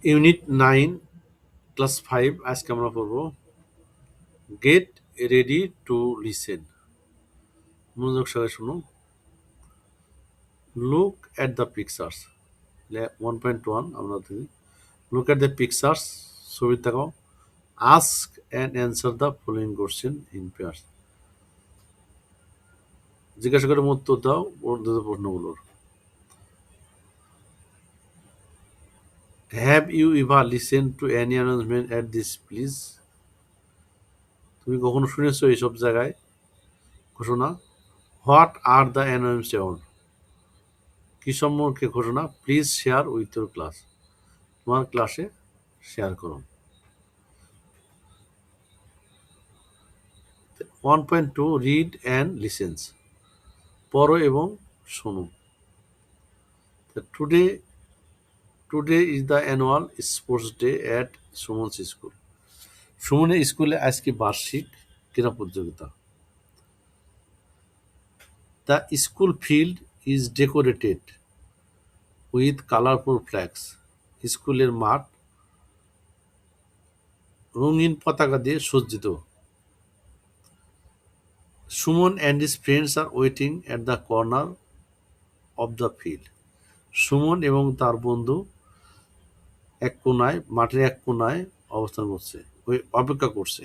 Unit 9 class 5 আজকে আমরা পড়ব গেট রেডি টু লিসেন। মনোযোগ সহকারে শুনো। লুক এট দ্য পিকচার্স 1.1 আমরা দেখি। লুক এট দ্য পিকচার্স, ছবি তাকাও। Ask and answer the following question in pairs, জিজ্ঞাসা করে উত্তর দাও প্রশ্নগুলোর। Have you ever listen to any announcement at this please? তুমি কখনো শুনেছো এইসব জায়গায় ঘোষণা? হোয়াট আর দ্য অ্যানাউন্সমেন্ট, কি সম্পর্কে ঘোষণা? Please share with your class, তোমার ক্লাসে শেয়ার করো। 1.2 রিড অ্যান্ড লিসেন্স, পড়ো এবং শোনো। Today today is the annual sports day at সুমনস school. সুমনের স্কুলে আজকে বার্ষিক ক্রীড়া প্রতিযোগিতা। The school field is decorated with colourful flags. স্কুলের মাঠ রঙিন পতাকা দিয়ে সজ্জিত। Suman and his friends R waiting at the corner of the field. Suman এবং তার বন্ধু মাঠের এক কোনায় অবস্থান করছে, অপেক্ষা করছে।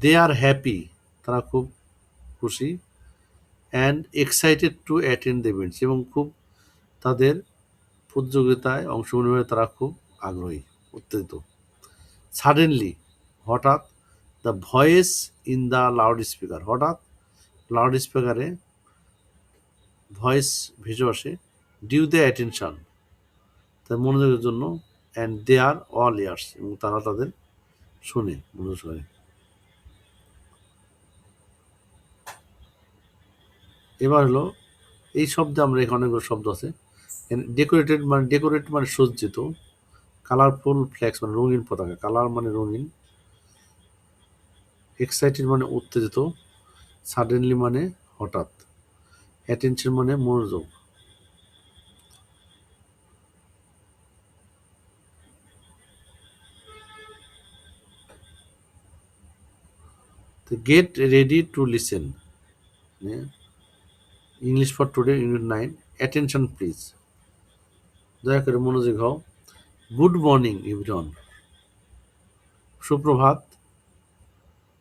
দে আর হ্যাপি, তারা খুব খুশি। And excited to attend the events, এবং খুব তাদের প্রতিযোগিতায় অংশগ্রহণে তারা খুব আগ্রহী, উত্তেজিত। সাডেনলি, হঠাৎ, the voice in the loud speaker, হঠাৎ লাউড স্পিকারে ভয়েস ভেসে আসে। ডিউ দ্য অ্যাটেনশন, তার মনোযোগের জন্য। And they are all ears, এবং তারা তাদের শুনে মনোযোগ করে। এবার হলো এই শব্দে আমরা এখানে অনেকগুলো শব্দ আছে। ডেকোরেট মানে সজ্জিত। কালারফুল ফ্ল্যাক্স মানে রঙিন পতাকা, কালার মানে রঙিন। এক্সাইটেড মানে উত্তেজিত। সাডেনলি মানে হঠাৎ। অ্যাটেনশন মানে মনোযোগ। Get ready to listen, English for today unit 9। Attention please, দয়া করে মনোযোগ হও। গুড মর্নিং এভরিওয়ান, সুপ্রভাত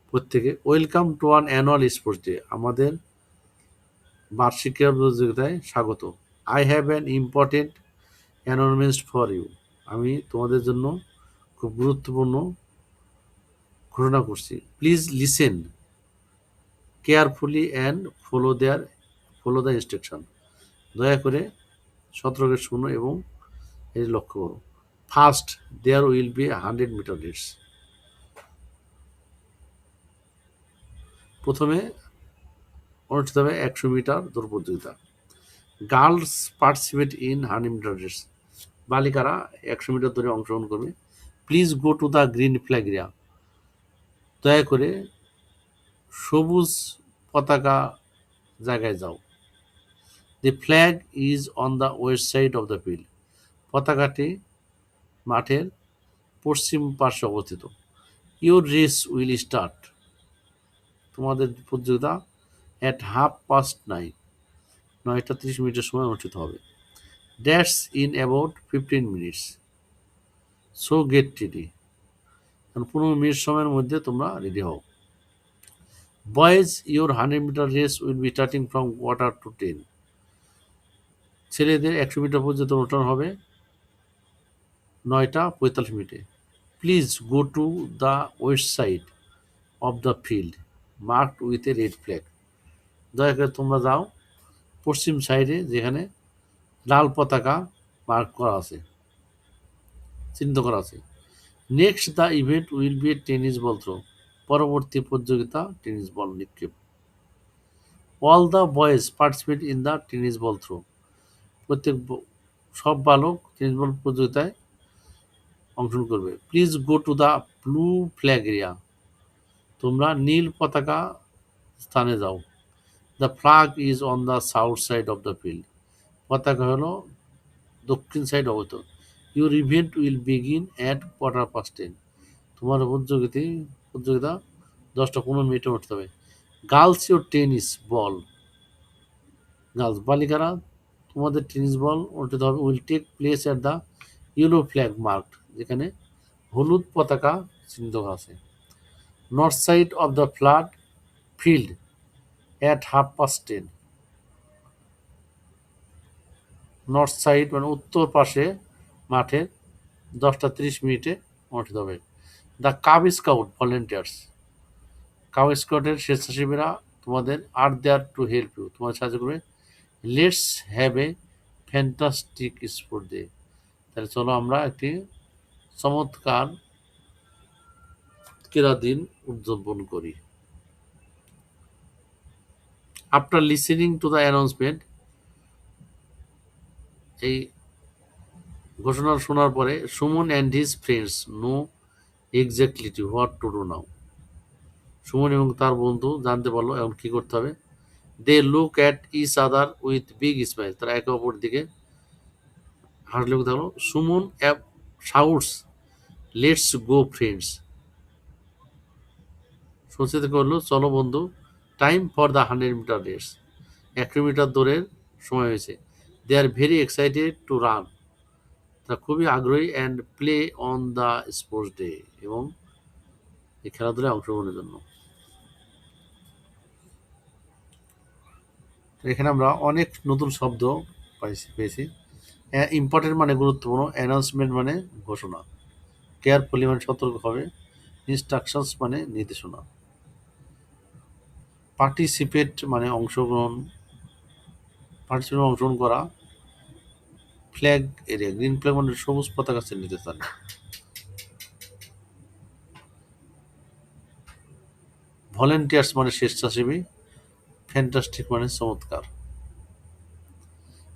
প্রত্যেকে। Welcome to an annual sports day, আমাদের বার্ষিক ক্রীড়া প্রতিযোগিতায় স্বাগত। I have an important announcement for you, আমি তোমাদের জন্য খুব গুরুত্বপূর্ণ ঘোষণা করছি। Please listen carefully and follow the instruction, দয়া করে সতর্কে শুনো এবং এই লক্ষ্য করো। First, there will be 100 metre race, প্রথমে অনুষ্ঠিত হবে 100 মিটার দৌড় প্রতিযোগিতা। Girls participate in 100 metre race, বালিকারা 100 মিটার দৌড়ে অংশগ্রহণ করবে। Please go to the green flag area, দয়া করে সবুজ পতাকা জায়গায় যাও। The flag is on the west side of the field, পতাকাটি মাঠের পশ্চিম পার্শ্বে অবস্থিত। ইউর রেস উইল স্টার্ট, তোমাদের প্রতিযোগিতা অ্যাট 9:30, 9:30 সময় অনুষ্ঠিত হবে। That's in about 15 minutes, so get ready, 15 minute সময়ের মধ্যে তোমরা রেডি হও। Boys, your 100 metre race will be starting from 9:45, ছেলেদের 100 মিটার পর্যন্ত অনুষ্ঠান হবে 9:45। Please go to the west side of the field marked with a red flag, দয়া করে তোমরা যাও পশ্চিম সাইডে, যেখানে লাল পতাকা মার্ক করা আছে, চিহ্নিত করা আছে। Next the event will be a tennis ball throw, পরবর্তী প্রতিযোগিতা টেনিস বল নিক্ষেপ। All the boys participate in the tennis ball throw, সব বালক টেনিস বল প্রতিযোগিতায় অংশগ্রহণ করবে। Please go to the blue flag area, তোমরা নীল পতাকা স্থানে যাও। The flag is on the south side of the field, পতাকা হলো দক্ষিণ সাইড অবস্থিত। Your event will begin at 10:15। তোমার প্রতিযোগিতা 10:15 উঠতে হবে। Girls your tennis ball. Girls বালিকারা তোমাদের টেনিস বল উল্টাতে হবে। Will take place at the yellow flag marked, যেখানে হলুদ পতাকা চিহ্নিত আছে। North side of the flood field at 10:30। North side মানে উত্তর পাশে মাঠের 10:30 অনুষ্ঠিত হবে। The cub scout volunteers, cub স্কাউটের স্বেচ্ছাসেবীরা তোমাদের are there to help you, তোমাদের সাহায্য করবে। Let's have a fantastic sport day, তাহলে চলো আমরা একটি চমৎকার ক্রীড়া দিন উদযাপন করি। After listening to the announcement, এই ঘোষণা শোনার পরে Suman and his friends know exactly what to do now, Suman এবং তার বন্ধু জানতে পারলো এখন কি করতে হবে। They look at each other with big smile, তারা একে অপর দিকে হাসলে থাকলো। Suman shouts let's go friends, সচেত করলো চলো বন্ধু। Time for the 100 metre race, 100 metre দৌড়ের সময় হয়েছে। They are very excited to run, তারা খুবই আগ্রহী। And play on the sports day, এবং এই খেলাধুলায় অংশগ্রহণের জন্য। এখানে আমরা অনেক নতুন শব্দ পেয়েছি। ইম্পর্টেন্ট মানে গুরুত্বপূর্ণ, অ্যানাউন্সমেন্ট মানে ঘোষণা, কেয়ারফুলি মানে সতর্কভাবে, ইনস্ট্রাকশনস মানে নির্দেশনা, পার্টিসিপেট মানে অংশগ্রহণ করা, ফ্ল্যাগ এরিয়া, গ্রিন ফ্ল্যাগ মানে সবুজ পতাকা চিহ্নিত স্থান, ভলেন্টিয়ার্স মানে স্বেচ্ছাসেবী, ফ্যান্টাস্টিক মানে চমৎকার,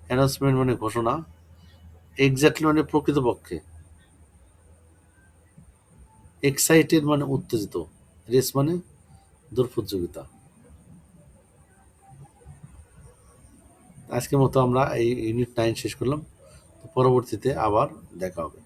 অ্যানাউন্সমেন্ট মানে ঘোষণা, এক্স্যাক্টলি মানে প্রকৃতপক্ষে, এক্সাইটেড মানে উত্তেজিত, রেস মানে দৌড় প্রতিযোগিতা। আজকের মতো আমরা এই ইউনিট 9 শেষ করলাম। পরবর্তীতে আবার দেখা হবে।